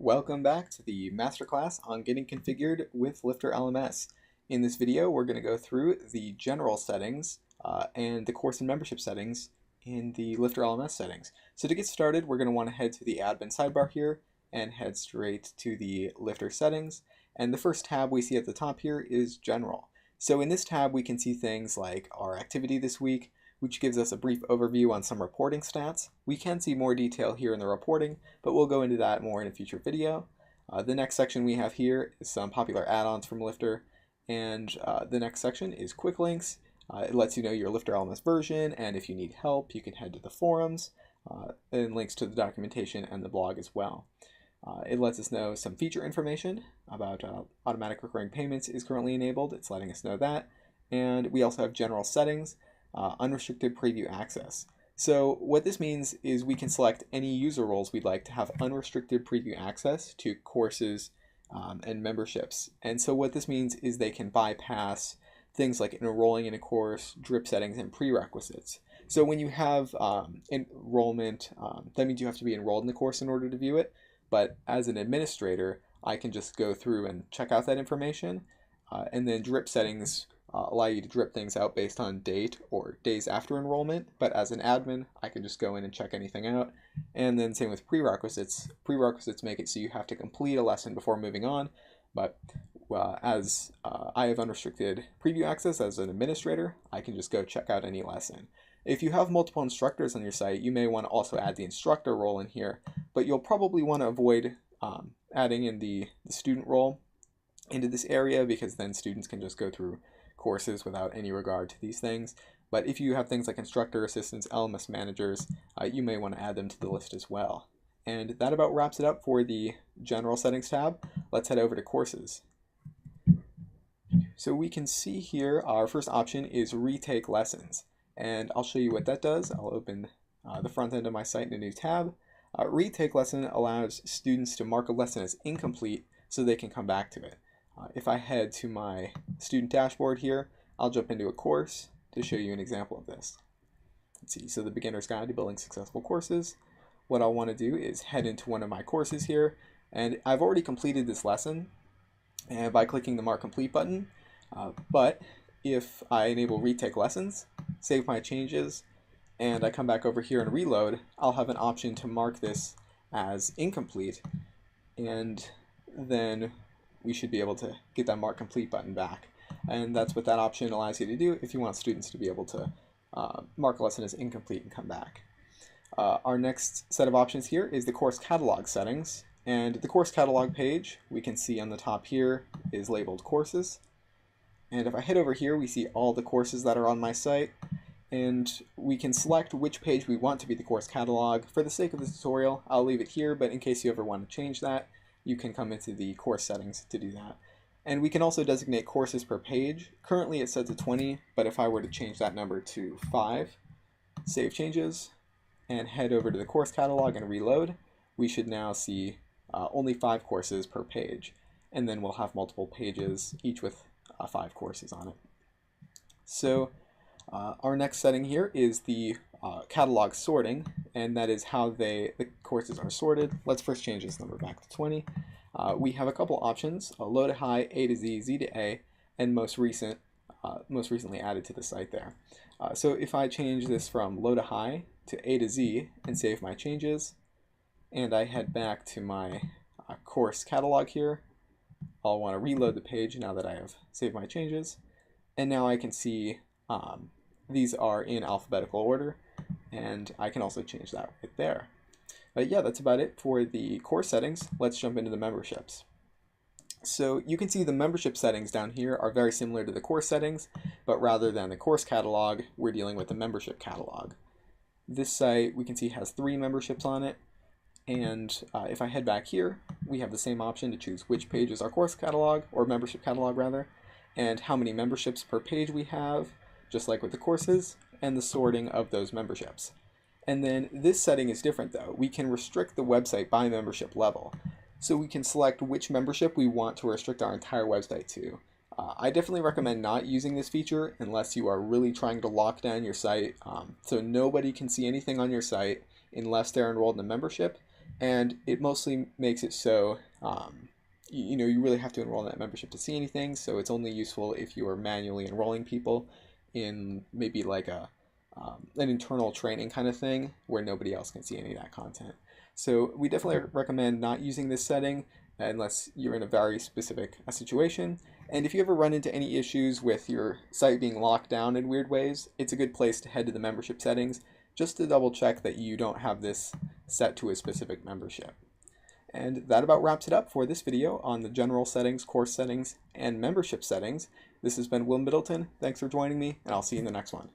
Welcome back to the masterclass on getting configured with Lifter LMS. In this video, we're going to go through the general settings and the course and membership settings in the Lifter LMS settings. So to get started, we're going to want to head to the admin sidebar here and head straight to the Lifter settings. And the first tab we see at the top here is General. So in this tab, we can see things like our activity this week, which gives us a brief overview on some reporting stats. We can see more detail here in the reporting, but we'll go into that more in a future video. The next section we have here is some popular add-ons from Lifter, and the next section is quick links. It lets you know your Lifter LMS version, and if you need help, you can head to the forums, and links to the documentation and the blog as well. It lets us know some feature information about automatic recurring payments is currently enabled. It's letting us know that. And we also have general settings, unrestricted preview access. So what this means is we can select any user roles we'd like to have unrestricted preview access to courses and memberships. And so what this means is they can bypass things like enrolling in a course, drip settings, and prerequisites. So when you have enrollment, that means you have to be enrolled in the course in order to view it. But as an administrator, I can just go through and check out that information. And then drip settings allow you to drip things out based on date or days after enrollment. But as an admin, I can just go in and check anything out. And then same with prerequisites. Prerequisites make it so you have to complete a lesson before moving on. But as I have unrestricted preview access as an administrator, I can just go check out any lesson. If you have multiple instructors on your site, you may want to also add the instructor role in here, but you'll probably want to avoid adding in the student role into this area, because then students can just go through courses without any regard to these things. But if you have things like instructor assistants, LMS managers, you may want to add them to the list as well. And that about wraps it up for the general settings tab. Let's head over to courses. So we can see here our first option is Retake Lessons. And I'll show you what that does. I'll open the front end of my site in a new tab. Retake Lesson allows students to mark a lesson as incomplete so they can come back to it. If I head to my student dashboard here, I'll jump into a course to show you an example of this. Let's see, so the Beginner's Guide to Building Successful Courses. What I'll want to do is head into one of my courses here, and I've already completed this lesson and by clicking the Mark Complete button, but if I enable Retake Lessons, save my changes, and I come back over here and reload, I'll have an option to mark this as incomplete, and then we should be able to get that Mark Complete button back. And that's what that option allows you to do if you want students to be able to mark a lesson as incomplete and come back. Our next set of options here is the course catalog settings. And the course catalog page, we can see on the top here, is labeled courses. And if I head over here, we see all the courses that are on my site. And we can select which page we want to be the course catalog. For the sake of the tutorial, I'll leave it here, but in case you ever want to change that, you can come into the course settings to do that. And we can also designate courses per page. Currently it's set to 20, but if I were to change that number to 5, save changes, and head over to the course catalog and reload, we should now see only 5 courses per page. And then we'll have multiple pages, each with 5 courses on it. So our next setting here is the catalog sorting, and that is how the courses are sorted. Let's first change this number back to 20. We have a couple options: low to high, A to Z, Z to A, and most recently added to the site there. So if I change this from low to high to A to Z and save my changes, and I head back to my course catalog here, I'll want to reload the page now that I have saved my changes, and now I can see these are in alphabetical order, and I can also change that right there. But yeah, that's about it for the course settings. Let's jump into the memberships. So you can see the membership settings down here are very similar to the course settings, but rather than the course catalog, we're dealing with the membership catalog. This site, we can see, has 3 memberships on it, and if I head back here, we have the same option to choose which page is our course catalog, or membership catalog rather, and how many memberships per page we have, just like with the courses, and the sorting of those memberships. And then this setting is different though. We can restrict the website by membership level. So we can select which membership we want to restrict our entire website to. I definitely recommend not using this feature unless you are really trying to lock down your site so nobody can see anything on your site unless they're enrolled in a membership. and it mostly makes it so you really have to enroll in that membership to see anything, so it's only useful if you are manually enrolling people in maybe like an internal training kind of thing where nobody else can see any of that content. So we definitely recommend not using this setting unless you're in a very specific situation. And if you ever run into any issues with your site being locked down in weird ways, it's a good place to head to the membership settings just to double check that you don't have this set to a specific membership. And that about wraps it up for this video on the general settings, course settings, and membership settings. This has been Will Middleton. Thanks for joining me, and I'll see you in the next one.